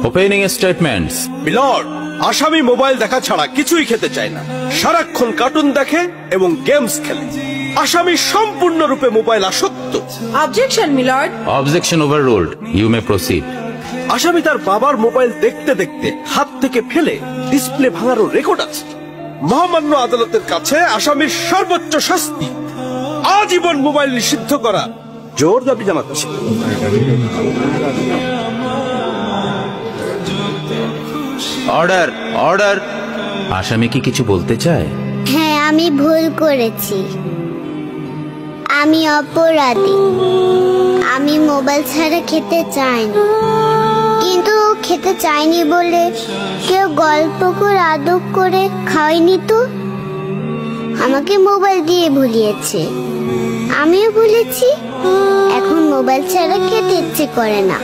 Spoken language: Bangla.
Opening statements. মিলর্ড, আসামি মোবাইল দেখা ছাড়া কিছুই খেতে চায় না, সারাক্ষণ কার্টুন দেখে এবং গেমস খেলে। আসামি সম্পূর্ণরূপে মোবাইল আসক্ত। Objection milord. Objection overruled, you may proceed. আসামি তার বাবার মোবাইল দেখতে দেখতে হাত থেকে ফেলে ডিসপ্লে ভাঙারও রেকর্ড আছে। মহামান্য আদালতের কাছে আসামির সর্বোচ্চ শাস্তি আজীবন মোবাইল নিষিদ্ধ করা জোর দাবি জানাচ্ছি। Order, order. আসামি কি কিছু বলতে চায়? হ্যাঁ, আমি ভুল করেছি, আমি অপরাধী। আমি মোবাইল ছাড়া খেতে চাইনি, কিন্তু খেতে চাইনি বলে কেউ গল্প করে আদর করে খাওয়াইনি তো, আমাকে মোবাইল দিয়ে ভুলিয়েছে, আমিও ভুলেছি। এখন মোবাইল ছাড়া খেতে ইচ্ছে করে না।